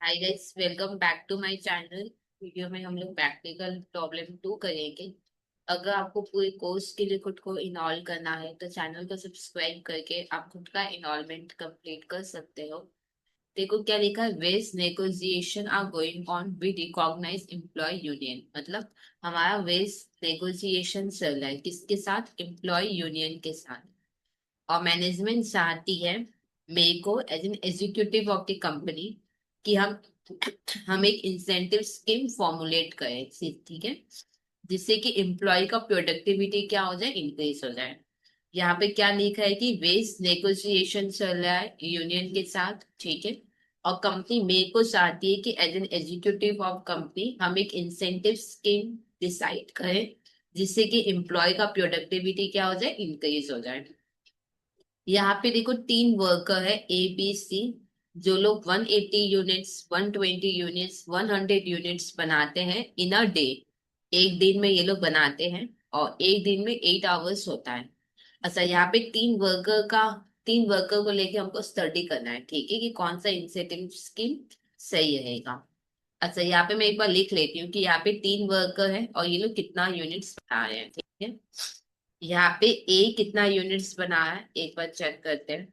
Hi guys, welcome back to my channel. Video में हम लोग प्रैक्टिकल प्रॉब्लम 2 करेंगे। अगर आपको पूरे कोर्स के लिए खुद को इनरोल करना है तो चैनल को सब्सक्राइब करके आप खुद का इनरोलमेंट कंप्लीट कर सकते हो। देखो क्या लिखा है, wage negotiation are going on with recognise employ union. मतलब हमारा वेज नेगोशिएशन चल रहा है किसके साथ? एम्प्लॉय यूनियन के साथ। और मैनेजमेंट चाहती है मेरे को as an executive of the company कि हम एक इंसेंटिव स्कीम फॉर्मुलेट करें, ठीक है, जिससे कि एम्प्लॉय का प्रोडक्टिविटी क्या हो जाए, इंक्रीज हो जाए। यहाँ पे क्या लिखा है कि वेज नेगोशिएशन चल रहा है यूनियन के साथ, ठीक है। और कंपनी मेरे को चाहती है कि as an executive of company हम एक इंसेंटिव स्कीम डिसाइड करें जिससे कि एम्प्लॉय का प्रोडक्टिविटी क्या हो जाए, इंक्रीज हो जाए। यहाँ पे देखो तीन वर्कर है, ए बी सी, जो लोग 180 यूनिट्स, 120 यूनिट्स, 100 यूनिट्स बनाते हैं इन अ डे। एक दिन में ये लोग बनाते हैं और एक दिन में 8 आवर्स होता है। अच्छा, यहाँ पे तीन वर्कर को लेके हमको स्टडी करना है, ठीक है, कि कौन सा इंसेंटिव स्कीम सही रहेगा। अच्छा, यहाँ पे मैं एक बार लिख लेती हूँ कि यहाँ पे तीन वर्कर है और ये लोग कितना यूनिट्स बना रहे हैं, ठीक है। यहाँ पे ए कितना यूनिट्स बना है, एक बार चेक करते हैं।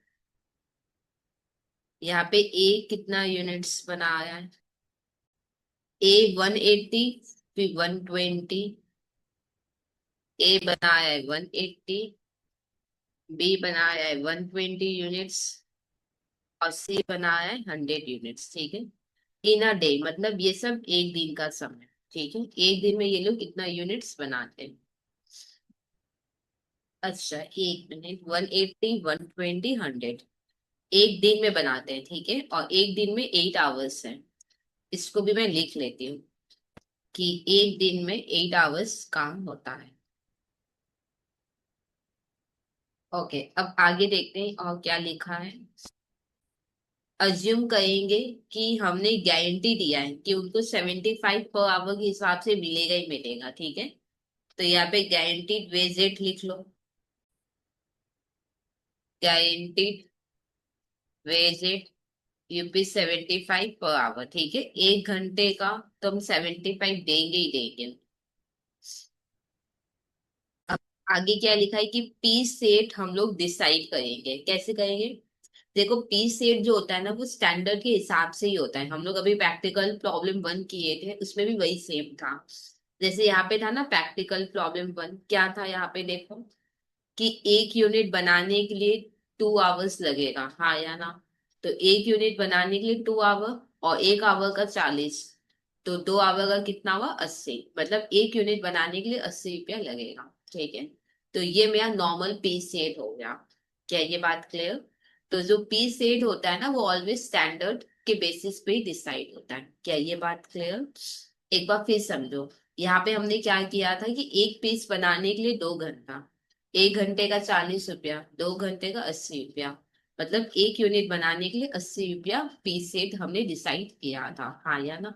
यहाँ पे ए कितना यूनिट्स बनाया है? ए 180, फिर 120। ए बनाया है 180, बी बनाया है 120 यूनिट्स और सी बनाया है 100 यूनिट्स, ठीक है। इन अ डे मतलब ये सब एक दिन का समय, ठीक है। एक दिन में ये लोग कितना यूनिट्स बनाते हैं? अच्छा, एक मिनट, 180, 120, 100 एक दिन में बनाते हैं, ठीक है। और एक दिन में 8 आवर्स है। इसको भी मैं लिख लेती हूँ कि एक दिन में 8 आवर्स काम होता है। ओके, अब आगे देखते हैं और क्या लिखा है। अज्यूम करेंगे कि हमने गारंटी दिया है कि उनको 75 पर आवर के हिसाब से मिलेगा ही मिलेगा, ठीक है। तो यहाँ पे गारंटीड वेज रेट लिख लो। Guaranteed wage rate UP 75 per our, ठीक है। एक घंटे का तो हम 75 देंगे ही देंगे। अब आगे क्या लिखा है कि पी सेट हम लोग डिसाइड करेंगे, कैसे करेंगे? देखो, पी सेट जो होता है ना, वो स्टैंडर्ड के हिसाब से ही होता है। हम लोग अभी प्रैक्टिकल प्रॉब्लम 1 किए थे, उसमें भी वही सेम था। जैसे यहाँ पे था ना, प्रैक्टिकल प्रॉब्लम 1 क्या था, यहाँ पे देखो कि एक यूनिट बनाने के लिए 2 आवर्स लगेगा, हाँ या ना। तो एक यूनिट बनाने के लिए 2 आवर और 1 आवर का 40, तो 2 आवर का कितना हुआ, 80। मतलब एक यूनिट बनाने के लिए 80 रुपया लगेगा, ठीक है। तो ये मेरा नॉर्मल पी सेट हो गया। क्या ये बात क्लियर? तो जो पी सेट होता है ना, वो ऑलवेज स्टैंडर्ड के बेसिस पे ही डिसाइड होता है। क्या ये बात क्लियर? एक बार फिर समझो। यहाँ पे हमने क्या किया था कि एक पीस बनाने के लिए 2 घंटा, एक घंटे का 40 रुपया, 2 घंटे का 80 रुपया। मतलब एक यूनिट बनाने के लिए 80 रुपया पीस सेट हमने डिसाइड किया था, हाँ या ना।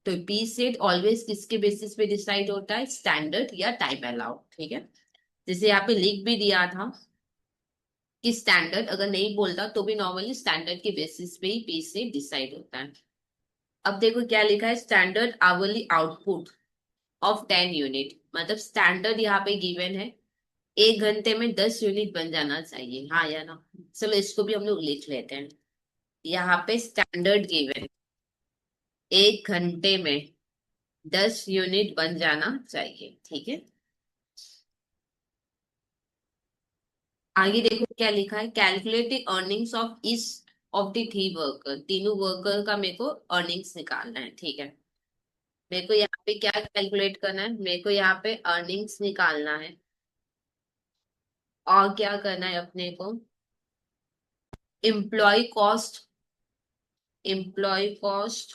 तो पीस सेट ऑलवेज किसके बेसिस पे डिसाइड होता है? स्टैंडर्ड या टाइम अलाउड, ठीक है। जैसे यहाँ पे लिख भी दिया था कि स्टैंडर्ड अगर नहीं बोलता तो भी नॉर्मली स्टैंडर्ड के बेसिस पे ही पीस सेट डिसाइड होता है। अब देखो क्या लिखा है, standard hourly output of 10 unit. मतलब स्टैंडर्ड यहाँ पे गिवन है, एक घंटे में 10 यूनिट बन जाना चाहिए, हाँ या ना। चलो इसको भी हम लोग लिख लेते हैं। यहाँ पे स्टैंडर्ड गिवन, एक घंटे में 10 यूनिट बन जाना चाहिए, ठीक है। आगे देखो क्या लिखा है, calculate the earnings of each of the three worker. तीनों वर्कर का मेरे को अर्निंग्स निकालना है, ठीक है। मेरे को यहाँ पे क्या कैलकुलेट करना है? मेरे को यहाँ पे अर्निंग्स निकालना है और क्या करना है अपने को, employ cost, employ cost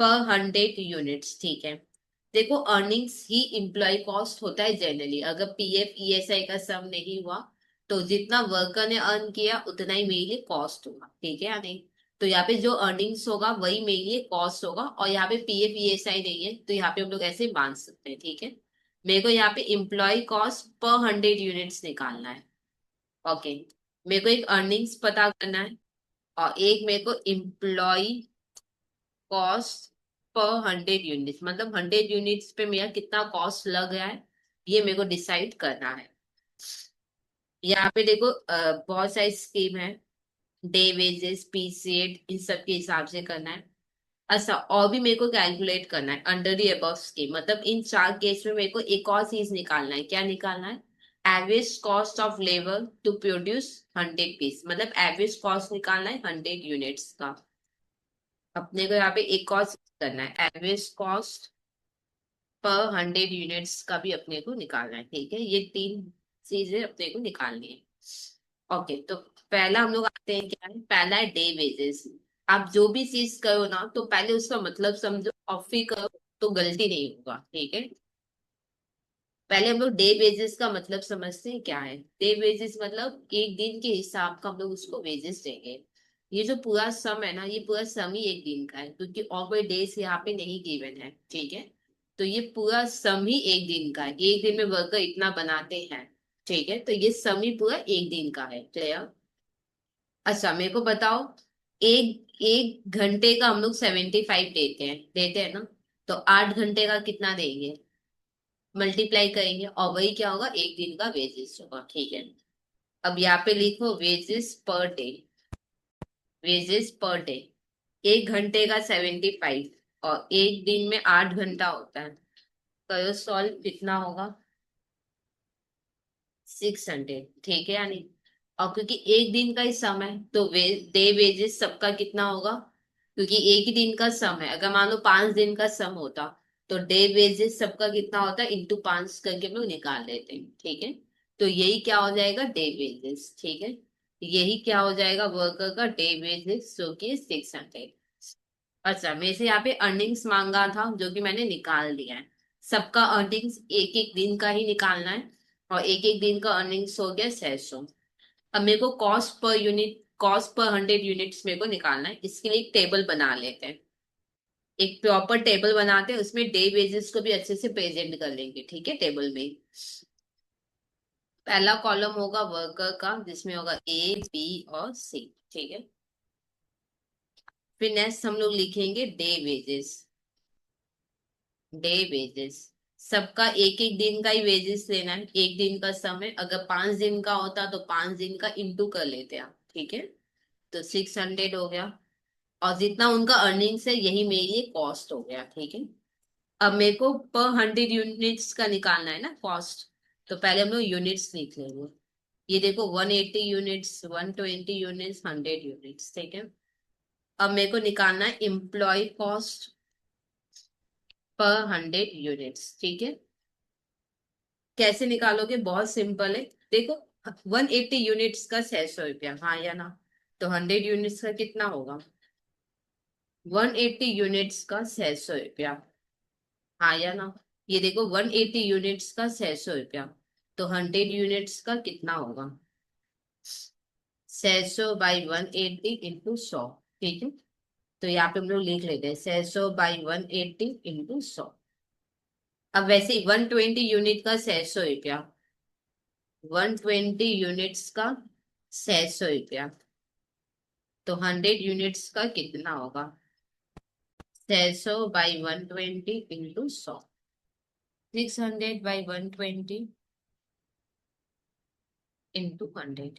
per 100 units, ठीक है। देखो, अर्निंग्स ही एम्प्लॉय कॉस्ट होता है जनरली। अगर पीएफ ईएसआई का सम नहीं हुआ तो जितना वर्कर ने अर्न किया उतना ही मेरे लिए कॉस्ट होगा, ठीक है या नहीं। तो यहाँ पे जो अर्निंग्स होगा वही मेरे लिए कॉस्ट होगा, और यहाँ पे पीएफ ईएसआई नहीं है तो यहाँ पे हम लोग ऐसे मान सकते हैं, ठीक है। मेरे को यहाँ पे एम्प्लॉय कॉस्ट पर 100 यूनिट्स निकालना है। ओके, मेरे को एक अर्निंग्स पता करना है और एक मेरे को एम्प्लॉय कॉस्ट पर 100 यूनिट्स, मतलब 100 यूनिट्स पे मेरा कितना कॉस्ट लग रहा है, ये मेरे को डिसाइड करना है। यहाँ पे देखो बहुत सारी स्कीम है, डे वेजेस, पीसीएड, इन सब के हिसाब से करना है। अच्छा, और भी मेरे को कैलकुलेट करना है अंडर दी अबव स्कीम, मतलब इन चार केस में मेरे को एक और चीज निकालना है। क्या निकालना है? Average cost of labour to produce 100 piece, मतलब एवरेज कॉस्ट निकालना है 100 यूनिट्स का। अपने को यहाँ पे एक और चीज करना है, एवरेज कॉस्ट पर 100 यूनिट्स का भी अपने को निकालना है। ठीक है, ये तीन चीजें अपने को निकालनी है। ओके, तो पहला हम लोग आते हैं, क्या है? पहला है डे वेजेस। आप जो भी चीज करो ना, तो पहले उसका मतलब समझो और फिर करो, तो गलती नहीं होगा। ठीक है, पहले हम लोग डे वेजेस का मतलब समझते हैं क्या है। डे वेजेस मतलब एक दिन के हिसाब का हम लोग उसको वेजेस देंगे। ये जो पूरा सम है ना, ये पूरा सम ही एक दिन का है, क्योंकि और कोई डेज यहाँ पे नहीं गिवन है। ठीक है, तो ये पूरा सम ही एक दिन का है, एक दिन में वर्कर इतना बनाते हैं। ठीक है, तो ये सम ही पूरा एक दिन का है। क्लियर? अच्छा, मेरे को बताओ, एक एक घंटे का हम लोग 75 देते हैं ना, तो 8 घंटे का कितना देंगे? मल्टीप्लाई करेंगे और वही क्या होगा, एक दिन का वेजेस होगा। ठीक है, अब यहाँ पे लिखो wages per day. Wages per day, एक घंटे का 75 और एक दिन में 8 घंटा होता है। करो सॉल्व, कितना होगा? 600। ठीक है, यानी और क्योंकि एक दिन का ही सम है, तो डे वेजेस सबका कितना होगा? क्योंकि एक ही दिन का सम है, अगर मान लो 5 दिन का सम होता, तो डे वेजेस सबका कितना होता है, इंटू 5 करके हम लोग निकाल लेते हैं। ठीक है, तो यही क्या हो जाएगा, डे वेजेस। ठीक है, यही क्या हो जाएगा, वर्कर का डे वेजेस, जो कि 600। अच्छा, मेरे से यहाँ पे अर्निंग्स मांगा था, जो कि मैंने निकाल दिया है। सबका अर्निंग्स एक एक दिन का ही निकालना है, और एक एक दिन का अर्निंग्स हो गया 600। अब मेरे को cost per unit, cost per 100 units मेरे को निकालना है। इसके लिए एक टेबल बना लेते हैं, एक प्रॉपर टेबल बनाते हैं, उसमें डे वेजेस को भी अच्छे से प्रेजेंट कर लेंगे। ठीक है, टेबल में पहला कॉलम होगा वर्कर का, जिसमें होगा ए, बी और सी। ठीक है, फिर नेक्स्ट हम लोग लिखेंगे डे वेजेस। डे वेजेस, सबका एक एक दिन का ही वेजेस लेना है, एक दिन का समय, अगर 5 दिन का होता तो 5 दिन का इंटू कर लेते आप। ठीक है, तो 600 हो गया, और जितना उनका अर्निंग्स है यही मेरी लिए कॉस्ट हो गया। ठीक है, अब मेरे को पर 100 यूनिट्स का निकालना है ना कॉस्ट, तो पहले हम लोग यूनिट्स लिख लेंगे। ये देखो 180 यूनिट्स, 120 यूनिट्स, 100 यूनिट्स। ठीक है, अब मेरे को निकालना है एम्प्लॉय कॉस्ट पर 100 यूनिट्स। ठीक है, कैसे निकालोगे? बहुत सिंपल है, देखो 180 यूनिट्स का 600 रुपया, हाँ या ना? तो 100 यूनिट्स का कितना होगा? 180 यूनिट्स का 600 रुपया, हाँ या ना? ये देखो 180 यूनिट्स का 600 रुपया, तो 100 यूनिट्स का कितना होगा? 600/180 × 100। ठीक है, तो यहाँ पे हम लोग लिख लेते हैं 600/180 × 100। अब वैसे 120 यूनिट का 600 रुपया, 120 यूनिट्स का 600 रुपया, तो 100 यूनिट्स का कितना होगा? 600/120 × 100, 600/120 × 100।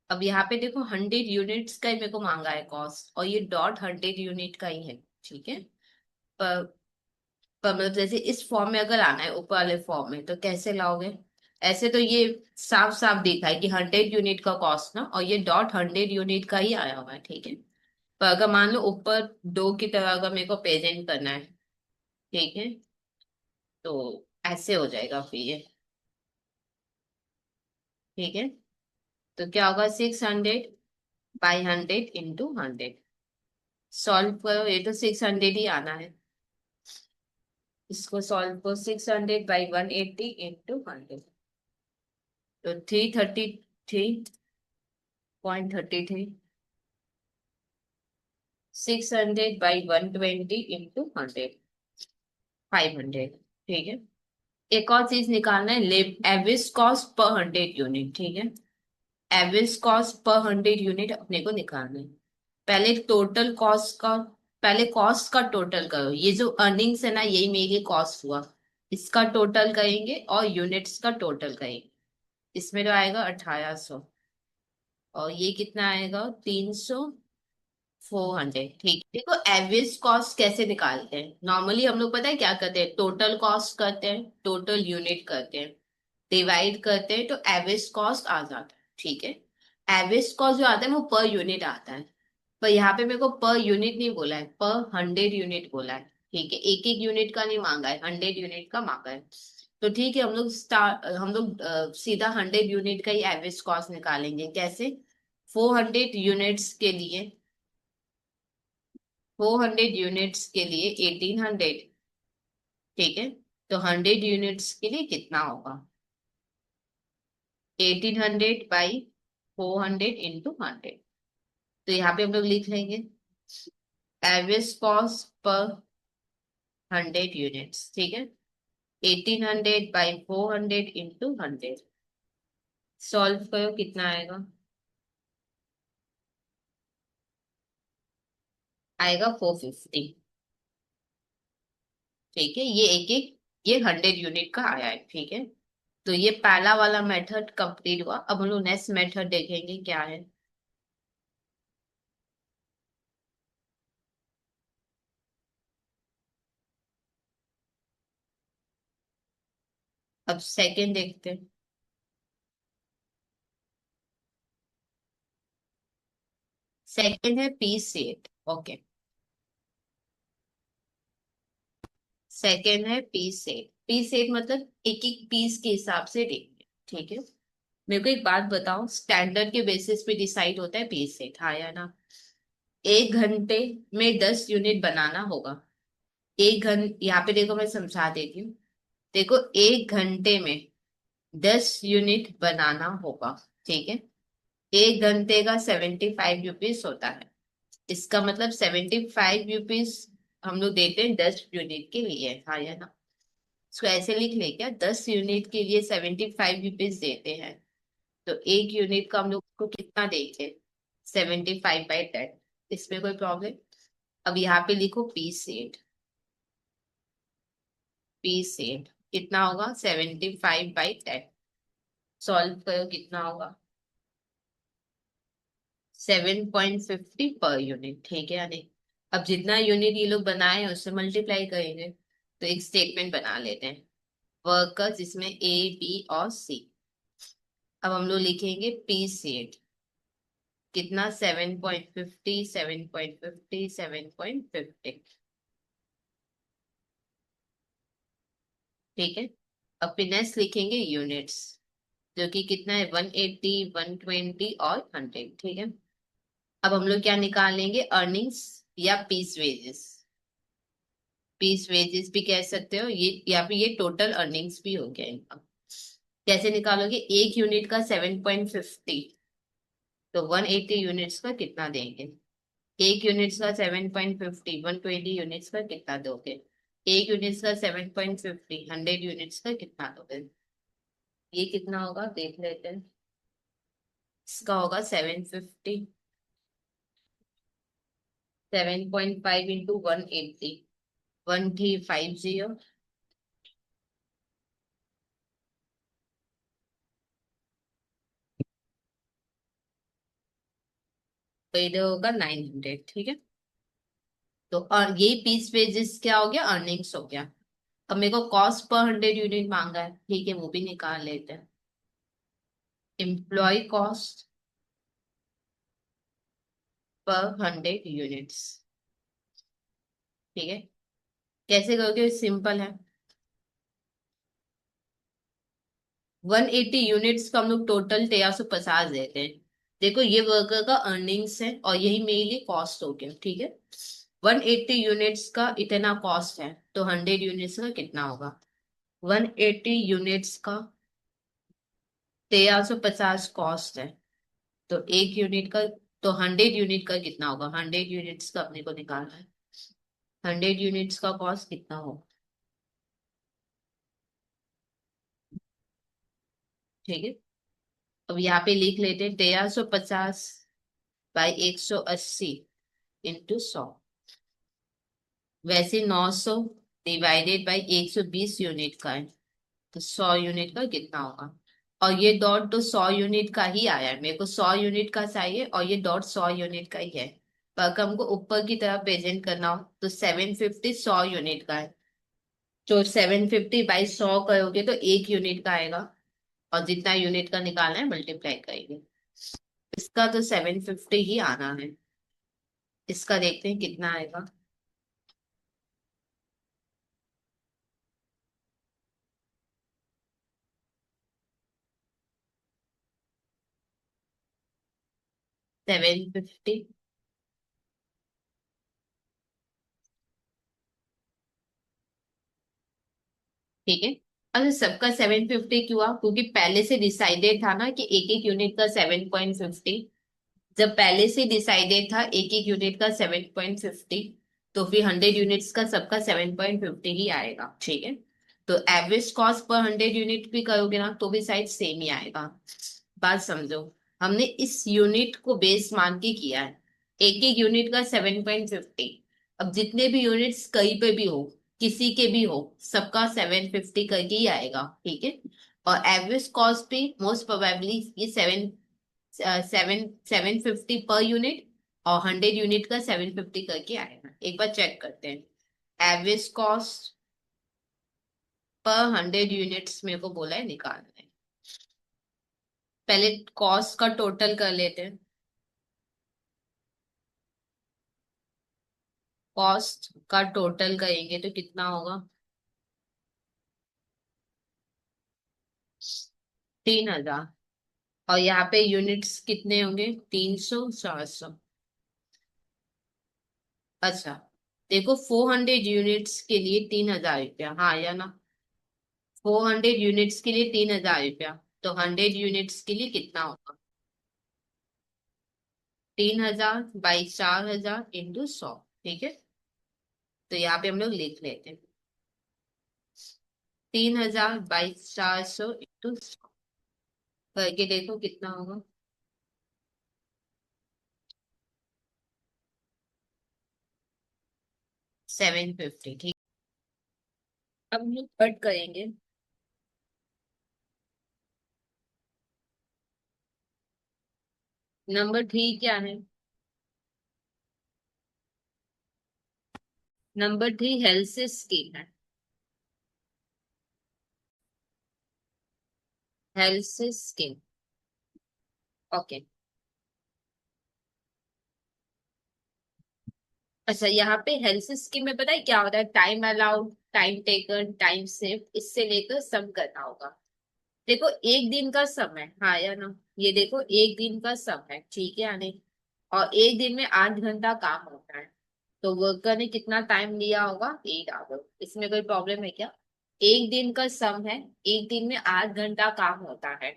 अब यहाँ पे देखो 100 यूनिट्स का ही मेरे को मांगा है कॉस्ट, और ये डॉट 100 यूनिट का ही है। ठीक है, पर पर मतलब जैसे इस फॉर्म में अगर आना है, ऊपर वाले फॉर्म में, तो कैसे लाओगे? ऐसे तो ये साफ साफ दिखा है कि 100 यूनिट का कॉस्ट ना, और ये डॉट 100 यूनिट का ही आया हुआ है। ठीक है, पर अगर मान लो ऊपर दो की तरह अगर मेरे को प्रेजेंट करना है, ठीक है, तो ऐसे हो जाएगा फिर ये। ठीक है, तो क्या होगा, 600/100 × 100। सॉल्व करो, ये तो 600 ही आना है। इसको सॉल्व करो, 600/180 × 100, तो 333.33। 600/120 × 100, 500। ठीक है, एक और चीज निकालना है, एवरेज कॉस्ट पर 100 यूनिट। ठीक है, एवरेज कॉस्ट पर 100 यूनिट अपने को निकालना है। पहले टोटल कॉस्ट का पहले कॉस्ट का टोटल करो, ये जो अर्निंग्स है ना यही मेरे कॉस्ट हुआ, इसका टोटल करेंगे और यूनिट्स का टोटल करेंगे। इसमें तो आएगा 1800, और ये कितना आएगा 300, 400। ठीक है, देखो एवरेज कॉस्ट कैसे निकालते हैं, नॉर्मली हम लोग पता है क्या करते हैं, टोटल कॉस्ट करते हैं, टोटल यूनिट करते हैं, डिवाइड करते हैं तो एवरेज कॉस्ट आ जाता है। ठीक है, एवरेज कॉस्ट जो आता है वो पर यूनिट आता है, पर यहाँ पे मेरे को पर यूनिट नहीं बोला है, पर 100 यूनिट बोला है। ठीक है, एक एक यूनिट का नहीं मांगा है, 100 यूनिट का मांगा है। तो ठीक है, हम लोग सीधा 100 यूनिट का ही एवरेज कॉस्ट निकालेंगे। कैसे? 400 यूनिट्स के लिए, 400 यूनिट्स के लिए 1800। ठीक है, तो 100 यूनिट्स के लिए कितना होगा, 1800/400 × 100। तो यहाँ पे हम लोग लिख लेंगे एवरेज कॉस्ट पर 100 यूनिट्स। ठीक है, 1800/400 × 100। सॉल्व करो कितना आएगा, आएगा 450। ठीक है, ये एक एक, ये 100 यूनिट का आया है। ठीक है, तो ये पहला वाला मेथड कंप्लीट हुआ। अब हम लोग नेक्स्ट मेथड देखेंगे क्या है। अब सेकंड देखते हैं। सेकंड है पीस सेट। ओके, सेकंड है पीस सेट। पीस सेट मतलब एक एक पीस के हिसाब से देंगे। ठीक है, मेरे को एक बात बताओ, स्टैंडर्ड के बेसिस पे डिसाइड होता है पीस सेट, हाँ या ना? 1 घंटे में 10 यूनिट बनाना होगा। एक घंटे, यहाँ पे देखो मैं समझा देती हूँ। देखो, 1 घंटे में 10 यूनिट बनाना होगा। ठीक है, 1 घंटे का 75 रुपीज होता है। इसका मतलब 75 रुपीज हम लोग देते हैं 10 यूनिट के लिए, हाँ या ना? इसको ऐसे लिख ले क्या, 10 यूनिट के लिए 75 रुपीज देते हैं, तो एक यूनिट का हम लोग को कितना देंगे, 75/10। इसमें कोई प्रॉब्लम? अब यहाँ पे लिखो पी सेट। पी सेट कितना होगा, 75/10। सॉल्व करो कितना होगा, 7.50 पर यूनिट। ठीक है या नहीं? अब जितना यूनिट ये लोग बनाए हैं उससे मल्टीप्लाई करेंगे, तो एक स्टेटमेंट बना लेते हैं, वर्कर जिसमें ए बी और सी। अब हम लोग लिखेंगे पी सेट कितना, 7.50, 7.50, 7.50। ठीक है, अब फिनेस लिखेंगे यूनिट्स, जो कि कितना है, 180, 120 और 100। ठीक है, अब हम लोग क्या निकालेंगे, अर्निंग्स या पीस वेजेस। पीस वेजेस भी कह सकते हो ये, या फिर ये टोटल अर्निंग्स भी हो गया इनका। कैसे निकालोगे, एक यूनिट का 7.50, तो 180 यूनिट्स का कितना देंगे, एक यूनिट्स का 7.50, 120 यूनिट्स का कितना दोगे, एक यूनिट्स का 7.50, 100 यूनिट्स का कितना दोगे। ये कितना होगा देख लेते हैं। इसका होगा 750, 7.5 इंटू 180, 1350। तो इधर होगा 900। ठीक है, तो और ये पीस वेजेस क्या हो गया, अर्निंग्स हो गया। अब मेरे को कॉस्ट पर 100 यूनिट मांगा है, ठीक है वो भी निकाल लेते हैं। Employ cost per 100 units. ठीक है, कैसे करोगे, सिंपल है। 180 यूनिट्स का हम लोग टोटल 1350 देते हैं। देखो ये वर्कर का अर्निंग्स है और यही मेरे लिए कॉस्ट हो गया। ठीक है, 180 यूनिट्स का इतना कॉस्ट है, तो 100 यूनिट्स का कितना होगा, 180 यूनिट्स का 1350 कॉस्ट है, तो एक यूनिट का, तो 100 यूनिट का कितना होगा, 100 यूनिट्स का अपने को निकालना है। 100 यूनिट्स का कॉस्ट कितना होगा। ठीक है, अब यहाँ पे लिख लेते हैं 1350/180 × 100। वैसे 900 डिवाइडेड बाई 120 यूनिट का है, तो 100 यूनिट का कितना होगा। और ये डॉट तो 100 यूनिट का ही आया है, मेरे को 100 यूनिट का चाहिए और ये डॉट 100 यूनिट का ही है। पर अगर हमको ऊपर की तरफ प्रेजेंट करना हो तो 750 100 यूनिट का है, तो 750 बाई 100 करोगे तो 1 यूनिट का आएगा, और जितना यूनिट का निकालना है मल्टीप्लाई करेंगे। इसका तो 750 ही आना है। इसका देखते हैं कितना आएगा। 750। ठीक है। अच्छा, सबका 750 क्यों हुआ, क्योंकि पहले से डिसाइडेड था ना कि एक एक यूनिट का 7.50। जब पहले से डिसाइडेड था एक एक यूनिट का 7.50, तो फिर 100 यूनिट्स का सबका 7.50 ही आएगा। ठीक है। तो एवरेज कॉस्ट पर 100 यूनिट भी करोगे ना तो भी शायद सेम ही आएगा। बात समझो, हमने इस यूनिट को बेस मान के किया है, एक एक यूनिट का 7.50। अब जितने भी यूनिट्स कहीं पे भी हो, किसी के भी हो, सबका 750 करके ही आएगा। ठीक है। और एवरेज कॉस्ट भी मोस्ट प्रोबेबली ये 750 पर यूनिट, और 100 यूनिट का 750 करके आएगा। एक बार चेक करते हैं। एवरेज कॉस्ट पर 100 यूनिट्स मेरे को बोला है निकालना है। पहले कॉस्ट का टोटल कर लेते हैं। कॉस्ट का टोटल करेंगे तो कितना होगा। 3000। और यहाँ पे यूनिट्स कितने होंगे, 300 400। अच्छा, देखो 400 यूनिट्स के लिए 3000 रुपया, हाँ या ना। 400 यूनिट्स के लिए 3000 रुपया, तो 100 यूनिट्स के लिए कितना होगा। 3000 बाई 4000 इंटू 100। ठीक है। तो यहाँ पे हम लोग लिख लेते हैं 3000 बाई 400 इंटू 100, करके देखो कितना होगा। 750। ठीक। अब हम लोग कट करेंगे। नंबर 3 क्या है। नंबर 3 हेल्थ स्कीम है। Health scheme. ओके। अच्छा, यहाँ पे हेल्थ स्कीम में पता है क्या होता है, time allowed, time taken, time save, इससे लेकर सम करना होगा। देखो एक दिन का समय, हाँ या ना, ये देखो एक दिन का समय, ठीक है या नहीं। और एक दिन में 8 घंटा काम होता है, तो वर्कर ने कितना टाइम लिया होगा, 8 आवर। इसमें कोई प्रॉब्लम है क्या। एक दिन का सम है, एक दिन में 8 घंटा काम होता है,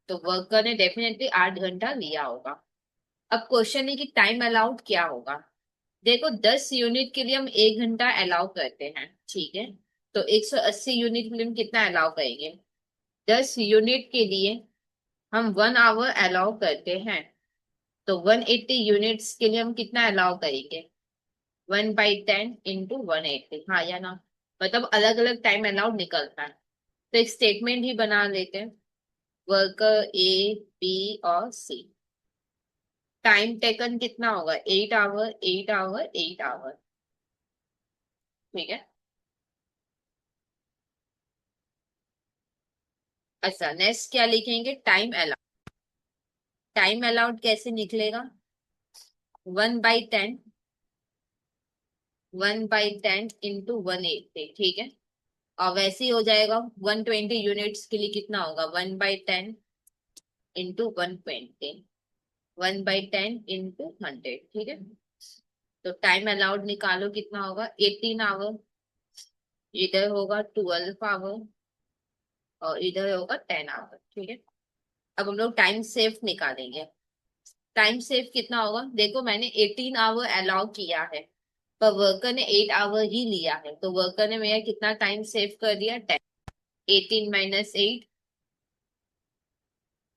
तो वर्कर ने डेफिनेटली 8 घंटा लिया होगा। अब क्वेश्चन है कि टाइम अलाउड क्या होगा। देखो 10 यूनिट के लिए हम 1 घंटा अलाउ करते हैं, ठीक है। तो 180 यूनिट के लिए हम कितना अलाउ करेंगे। 10 यूनिट के लिए हम 1 आवर अलाउ करते हैं, तो 180 यूनिट्स के लिए हम कितना अलाउ करेंगे। 1/10 इंटू 180, हाँ या ना। मतलब अलग अलग टाइम अलाउड निकलता है। तो एक स्टेटमेंट ही बना लेते हैं। वर्कर ए, बी और सी, टाइम टेकन कितना होगा, 8 आवर 8 आवर 8 आवर। ठीक है। अच्छा, नेक्स्ट क्या लिखेंगे, टाइम अलाउड। टाइम अलाउड कैसे निकलेगा, 1/10, 1/10 इंटू 180। ठीक है। और वैसे ही हो जाएगा 120 यूनिट्स के लिए कितना होगा, 1/10 इंटू 120, 1/10 इंटू 100। ठीक है। तो टाइम अलाउड निकालो कितना होगा, 18 आवर, इधर होगा 12 आवर, और इधर होगा 10 आवर। ठीक है। अब हम लोग टाइम सेव निकालेंगे। टाइम सेव कितना होगा, देखो मैंने 18 आवर अलाउ किया है, पर वर्कर ने 8 आवर ही लिया है, तो वर्कर ने मेरा कितना टाइम सेव कर दिया, 10। 18 - 8,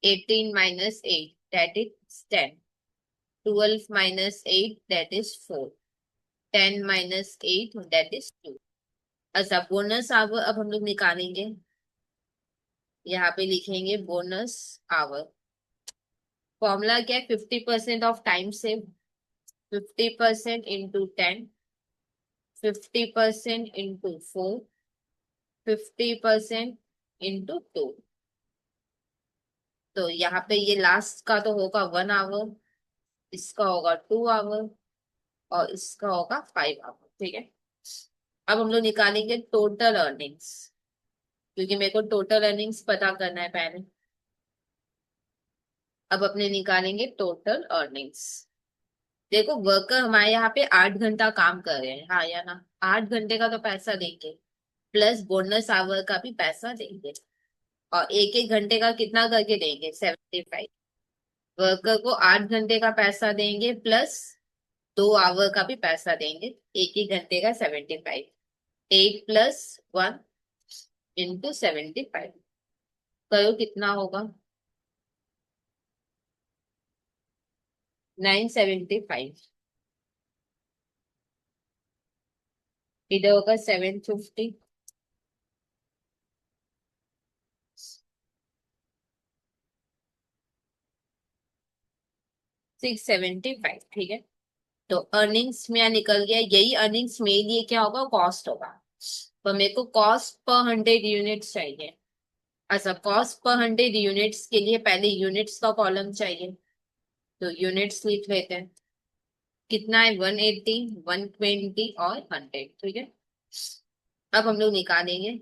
18 - 8 that is 10। 12 - 8 that is 4। 10 - 8 that is 2। अच्छा, बोनस आवर अब हम लोग निकालेंगे। यहाँ पे लिखेंगे बोनस आवर। फॉर्मूला क्या है? 50% of time save. 50% into 10, 50% into 4, 50% into 2। तो यहाँ पे ये लास्ट का तो होगा 1 आवर, इसका होगा 2 आवर, और इसका होगा 5 आवर। ठीक है। अब हम लोग निकालेंगे टोटल अर्निंग्स, क्योंकि मेरे को टोटल अर्निंग्स पता करना है पहले। अब अपने निकालेंगे टोटल अर्निंग्स। देखो, वर्कर हमारे यहाँ पे 8 घंटा काम कर रहे हैं, हाँ या ना? 8 घंटे का तो पैसा देंगे, प्लस बोनस आवर का भी पैसा देंगे। और एक एक घंटे का कितना करके देंगे? 75। वर्कर को 8 घंटे का पैसा देंगे, प्लस 2 आवर का भी पैसा देंगे। एक ही घंटे का 75। 8 + 1 इंटू 75 करो कितना होगा? 975। इधर होगा 750। 675। ठीक है। तो अर्निंग्स में निकल गया, यही अर्निंग्स मेरे लिए क्या होगा? कॉस्ट होगा। तो मेरे को कॉस्ट पर 100 यूनिट्स चाहिए। अच्छा, कॉस्ट पर 100 यूनिट्स के लिए पहले यूनिट्स का कॉलम चाहिए, तो यूनिट्स लिख लेते हैं। कितना है? 180, 120 और 100। ठीक है। अब हम लोग निकालेंगे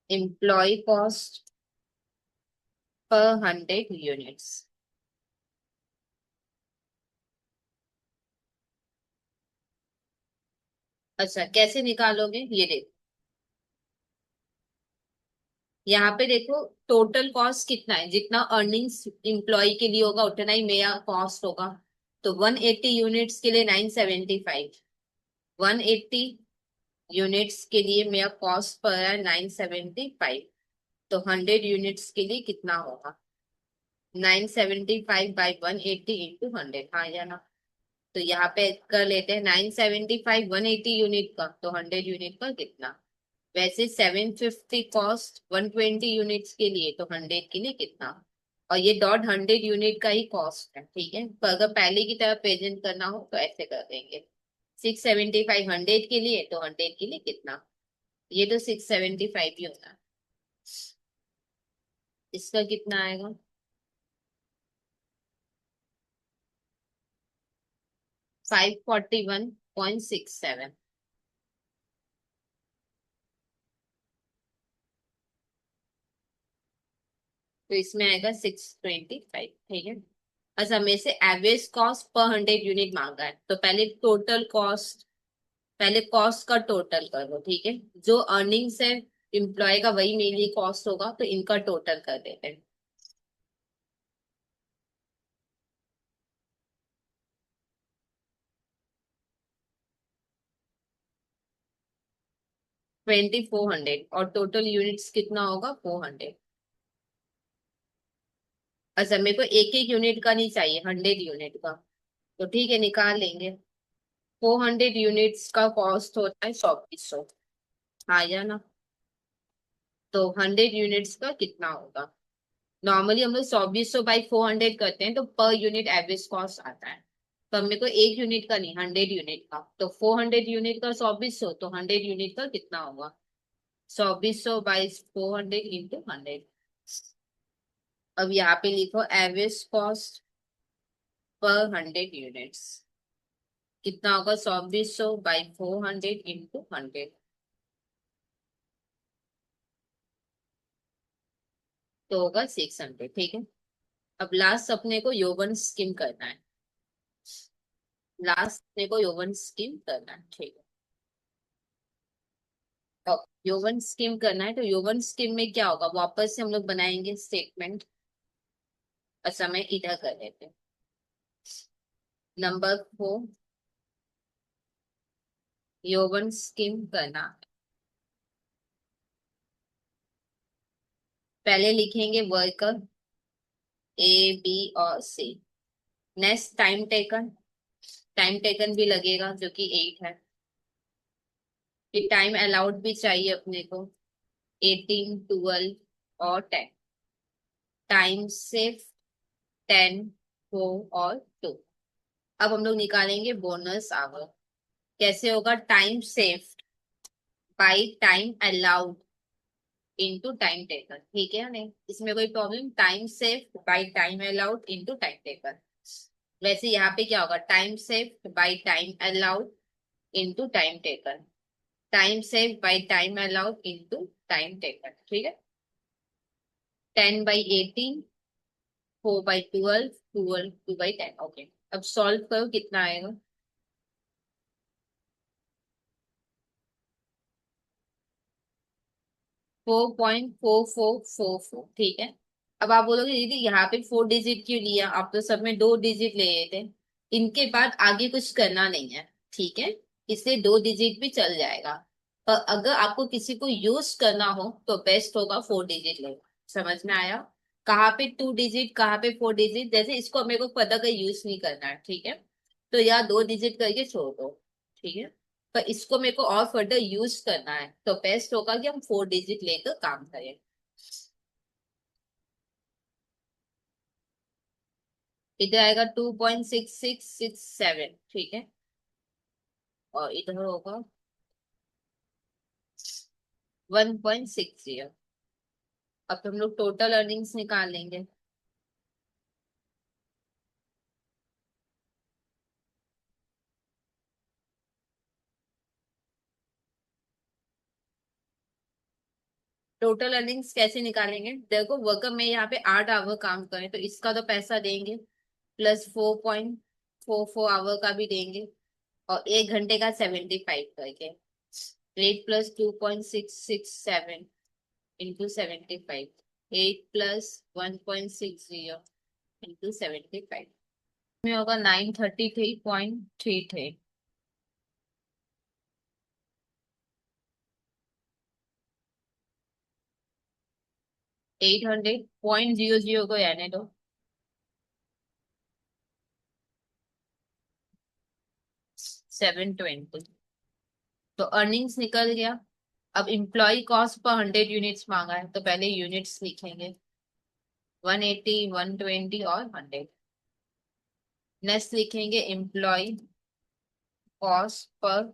एम्प्लॉय कॉस्ट पर 100 यूनिट्स। अच्छा, कैसे निकालोगे ये देखो। यहाँ पे देखो, टोटल कॉस्ट कितना है? जितना अर्निंग्स एम्प्लॉय के लिए होगा उतना ही मेरा कॉस्ट होगा। तो 180 यूनिट्स के लिए 975। 180 यूनिट्स के लिए मेरा कॉस्ट पर है 975। तो 100 यूनिट्स के लिए कितना होगा? 975/180 × 100, हाँ या ना? तो यहाँ पे कर लेते हैं 975 180 यूनिट का, तो 100 यूनिट का कितना? वैसे 750 कॉस्ट 120 यूनिट्स के लिए, तो 100 के लिए कितना? और ये डॉट 100 यूनिट का ही कॉस्ट है। ठीक है। पर अगर पहले की तरह प्रेजेंट करना हो तो ऐसे कर देंगे। 675 100 के लिए, तो 100 के लिए कितना? ये तो 675 ही होता है। इसका कितना आएगा? 541.67। तो इसमें आएगा 625। ठीक है। अच्छा, मेरे से एवरेज कॉस्ट पर 100 यूनिट मांगा है, तो पहले टोटल कॉस्ट, पहले कॉस्ट का टोटल करो। ठीक है। जो अर्निंग्स है एम्प्लॉय का, वही मेरे लिए कॉस्ट होगा, तो इनका टोटल कर देते हैं। 2400, और टोटल यूनिट्स कितना होगा? 400। अच्छा, मेरे को एक एक यूनिट का नहीं चाहिए, 100 यूनिट का। तो ठीक है, निकाल लेंगे। 400 यूनिट्स का कॉस्ट होता है 2400, हाँ या ना? तो 100 यूनिट्स का कितना होगा? नॉर्मली हम लोग 2400/400 करते हैं, तो पर यूनिट एवरेज कॉस्ट आता है। तो मेरे को एक यूनिट का नहीं, 100 यूनिट का। तो 400 यूनिट का 2400, तो 100 यूनिट का कितना होगा? 2400/400 इंटू 100। अब यहाँ पे लिखो एवरेज कॉस्ट पर 100 यूनिट्स कितना होगा? 2400/400 इंटू 100। तो होगा 600। ठीक है। अब लास्ट अपने को यौवन स्कीम करना है। लास्ट अपने को यौवन स्कीम करना है। ठीक है। तो यौवन स्कीम करना है, तो यौवन स्कीम में क्या होगा? वापस से हम लोग बनाएंगे स्टेटमेंट। अच्छा, मैं इधर कर लेते हैं। नंबर 4, यौवन स्कीम करना। पहले लिखेंगे वर्कर A B और C। Next time taken, time taken भी लगेगा जो कि 8 है। ये टाइम अलाउड भी चाहिए अपने को, 18, 12 और 10। टाइम सिर्फ 10, 4 और 2। अब हम लोग निकालेंगे बोनस आवर। कैसे होगा? Time saved by time allowed into time taken. ठीक है या नहीं? इसमें कोई problem? Time saved by time allowed into time taken. वैसे यहाँ पे क्या होगा? Time saved by time allowed into time taken. Time saved by time allowed into time taken. ठीक है। 10/18, 4/12, 2/10। ओके, अब सॉल्व करो, कितना आएगा? 4.4444। ठीक है। अब आप बोलोगे दीदी यहाँ पे 4 डिजिट क्यों लिया? आप तो सब में 2 डिजिट ले रहे थे। इनके बाद आगे कुछ करना नहीं है। ठीक है। इसलिए 2 डिजिट भी चल जाएगा। पर अगर आपको किसी को यूज करना हो तो बेस्ट होगा 4 डिजिट लेना। समझ में आया? कहाँ पे 2 डिजिट, कहाँ पे 4 डिजिट, जैसे इसको मेरे को पता का यूज नहीं करना है। ठीक है। तो यहाँ 2 डिजिट करके छोड़ दो। ठीक है। पर इसको मेरे को और फर्दर यूज करना है तो बेस्ट होगा कि हम 4 डिजिट लेकर काम करें। इधर आएगा 2.6667। ठीक है। और इधर होगा 1.60। अब हम लोग टोटल अर्निंग्स निकाल लेंगे। टोटल अर्निंग्स कैसे निकालेंगे? देखो, वर्कर में यहाँ पे 8 आवर काम करें तो इसका तो पैसा देंगे, प्लस 4.44 आवर का भी देंगे, और 1 घंटे का 75 करके। 8 + 2.667 इंटू 75। 8 + 1.60 इंटू 75 में होगा 933.33। 800.00 को रहने दो। 720। तो अर्निंग्स निकल गया। अब इम्प्लॉय कॉस्ट पर 100 यूनिट्स मांगा है तो पहले यूनिट्स लिखेंगे। 180, 120 और 100। नेक्स्ट लिखेंगे एम्प्लॉय कॉस्ट पर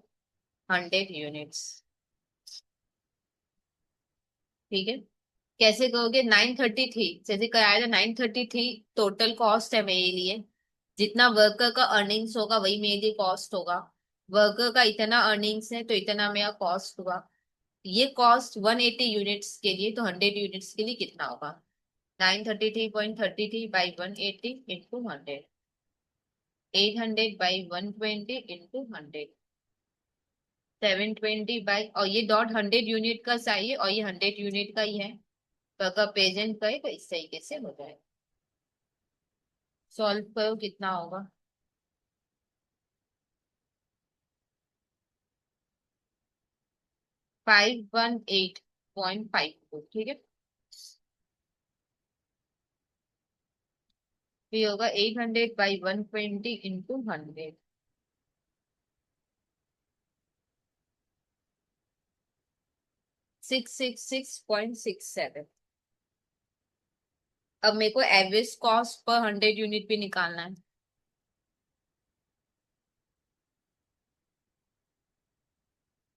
100 यूनिट्स। ठीक है। कैसे कहोगे? 933 जैसे कराया था, 933 टोटल कॉस्ट है मेरे लिए। जितना वर्कर का अर्निंग्स होगा वही मेरे लिए कॉस्ट होगा। वर्कर का इतना अर्निंग्स है तो इतना मेरा कॉस्ट हुआ। ये कॉस्ट 180 यूनिट्स के लिए, तो 100 यूनिट्स के लिए कितना होगा? 933.33 बाई 180 इंटू 100। 800/120 इंटू 100। 720 और ये डॉट 100 यूनिट का चाहिए और ये 100 यूनिट का ही है। तो अगर प्रेजेंट करे तो इस तरीके से हो जाए। सॉल्व करो, कितना होगा? 518.54। ठीक है। फिर होगा 800/120 इंटू 100। 666.67। अब मेरे को एवरेज कॉस्ट पर 100 यूनिट भी निकालना है।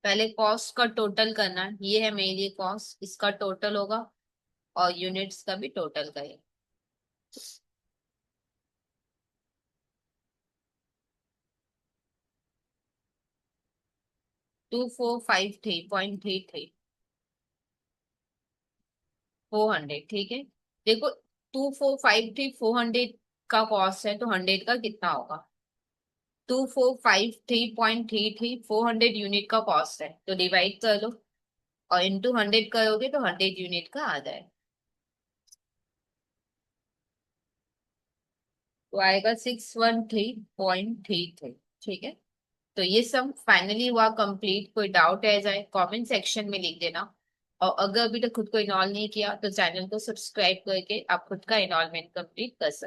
पहले कॉस्ट का टोटल करना है। ये है मेरे लिए कॉस्ट, इसका टोटल होगा और यूनिट्स का भी टोटल करें। 2453.33। 400। ठीक है। देखो, 2453 का कॉस्ट है तो 100 का कितना होगा? 2453.33 400 यूनिट का कॉस्ट है तो डिवाइड कर लो, और इंटू 100 करोगे तो 100 यूनिट का आ जाए। तो आएगा 613.33। ठीक है। तो ये सब फाइनली हुआ कंप्लीट। कोई डाउट है जाए कमेंट सेक्शन में लिख देना। और अगर अभी तक खुद को इनॉल्व नहीं किया तो चैनल को सब्सक्राइब करके आप खुद का इनॉल्वमेंट कंप्लीट कर सकते